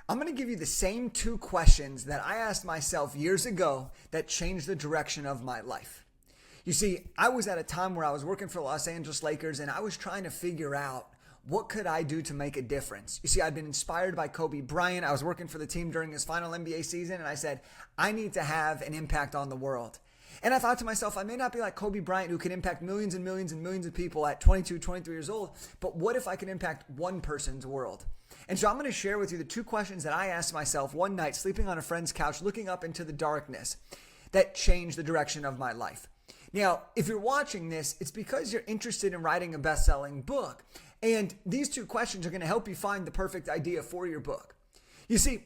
I'm going to give you the same two questions that I asked myself years ago that changed the direction of my life. You see, I was at a time where I was working for the Los Angeles Lakers and I was trying to figure out what could I do to make a difference. You see, I'd been inspired by Kobe Bryant. I was working for the team during his final NBA season and I said, I need to have an impact on the world. And I thought to myself, I may not be like Kobe Bryant who can impact millions and millions and millions of people at 22, 23 years old, but what if I can impact one person's world? And so I'm going to share with you the two questions that I asked myself one night, sleeping on a friend's couch, looking up into the darkness, that changed the direction of my life. Now, if you're watching this, it's because you're interested in writing a best-selling book. And these two questions are going to help you find the perfect idea for your book. You see,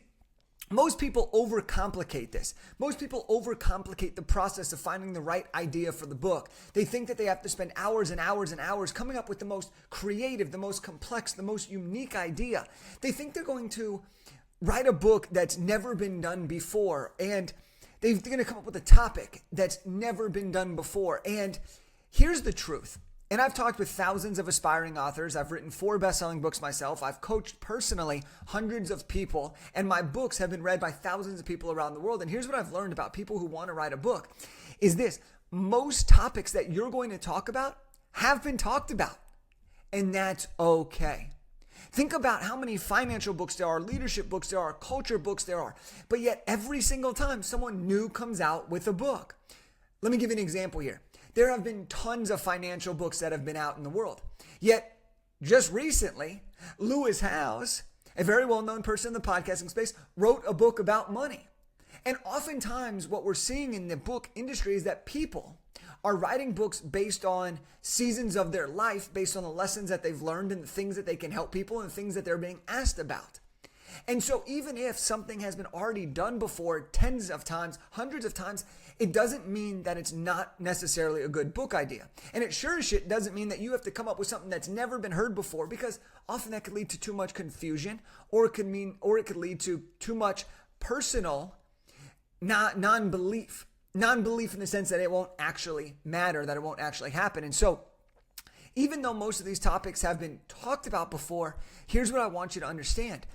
most people overcomplicate this. Most people overcomplicate the process of finding the right idea for the book. They think that they have to spend hours and hours and hours coming up with the most creative, the most complex, the most unique idea. They think they're going to write a book that's never been done before, and they're going to come up with a topic that's never been done before. And here's the truth. And I've talked with thousands of aspiring authors. I've written 4 best-selling books myself. I've coached personally hundreds of people, and my books have been read by thousands of people around the world. And here's what I've learned about people who want to write a book is this: most topics that you're going to talk about have been talked about, and that's okay. Think about how many financial books there are, leadership books there are, culture books there are, but yet every single time someone new comes out with a book. Let me give you an example here. There have been tons of financial books that have been out in the world. Yet, just recently, Lewis Howes, a very well-known person in the podcasting space, wrote a book about money. And oftentimes, what we're seeing in the book industry is that people are writing books based on seasons of their life, based on the lessons that they've learned and the things that they can help people and the things that they're being asked about. And so even if something has been already done before tens of times, hundreds of times, it doesn't mean that it's not necessarily a good book idea. And it sure as shit doesn't mean that you have to come up with something that's never been heard before, because often that could lead to too much confusion, or it could lead to too much personal non-belief. Non-belief in the sense that it won't actually matter, that it won't actually happen. And so even though most of these topics have been talked about before, here's what I want you to understand.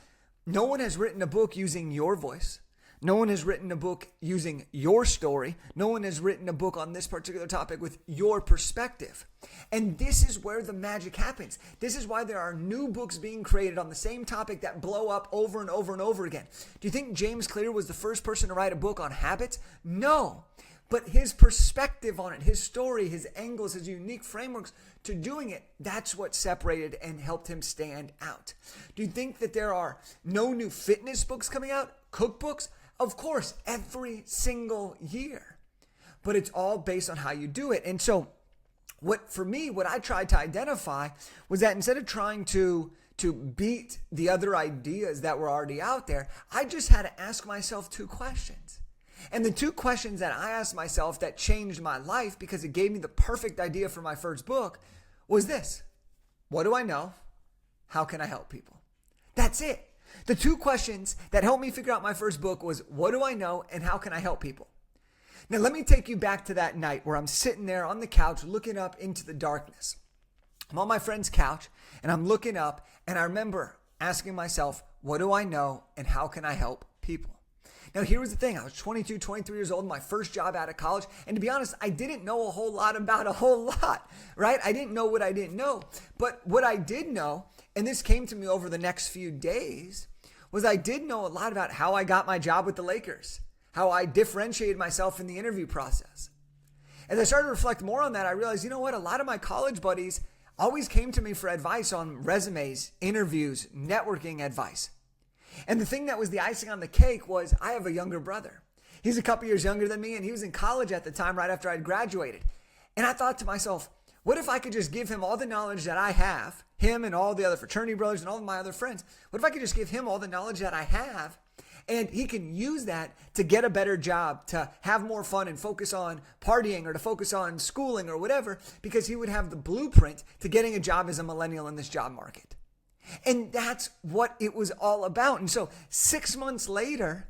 No one has written a book using your voice. No one has written a book using your story. No one has written a book on this particular topic with your perspective. And this is where the magic happens. This is why there are new books being created on the same topic that blow up over and over and over again. Do you think James Clear was the first person to write a book on habits? No. But his perspective on it, his story, his angles, his unique frameworks to doing it, that's what separated and helped him stand out. Do you think that there are no new fitness books coming out? Cookbooks? Of course, every single year. But it's all based on how you do it. And so what I tried to identify was that instead of trying to beat the other ideas that were already out there, I just had to ask myself 2 questions. And the 2 questions that I asked myself that changed my life because it gave me the perfect idea for my first book was this: what do I know? How can I help people? That's it. The 2 questions that helped me figure out my first book was, what do I know and how can I help people? Now, let me take you back to that night where I'm sitting there on the couch looking up into the darkness. I'm on my friend's couch and I'm looking up, and I remember asking myself, what do I know and how can I help people? Now, here was the thing. I was 22, 23 years old, my first job out of college. And to be honest, I didn't know a whole lot about a whole lot, right? I didn't know what I didn't know. But what I did know, and this came to me over the next few days, was I did know a lot about how I got my job with the Lakers, how I differentiated myself in the interview process. As I started to reflect more on that, I realized, you know what? A lot of my college buddies always came to me for advice on resumes, interviews, networking advice. And the thing that was the icing on the cake was I have a younger brother. He's a couple years younger than me, and he was in college at the time right after I'd graduated. And I thought to myself, what if I could just give him all the knowledge that I have, him and all the other fraternity brothers and all of my other friends? What if I could just give him all the knowledge that I have, and he can use that to get a better job, to have more fun and focus on partying or to focus on schooling or whatever, because he would have the blueprint to getting a job as a millennial in this job market. And that's what it was all about. And so 6 months later,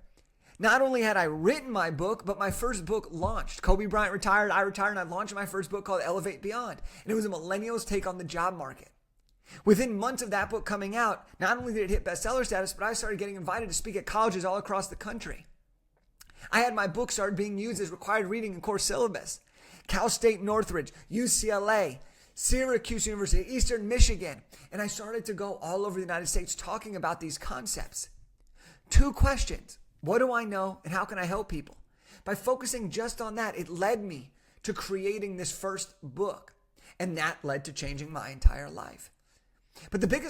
not only had I written my book, but my first book launched. Kobe Bryant retired, I retired, and I launched my first book called Elevate Beyond. And it was a millennial's take on the job market. Within months of that book coming out, not only did it hit bestseller status, but I started getting invited to speak at colleges all across the country. I had my book started being used as required reading in course syllabus. Cal State Northridge, UCLA, Syracuse University, Eastern Michigan. And I started to go all over the United States talking about these concepts. 2 questions. What do I know and how can I help people? By focusing just on that, it led me to creating this first book. And that led to changing my entire life. But the biggest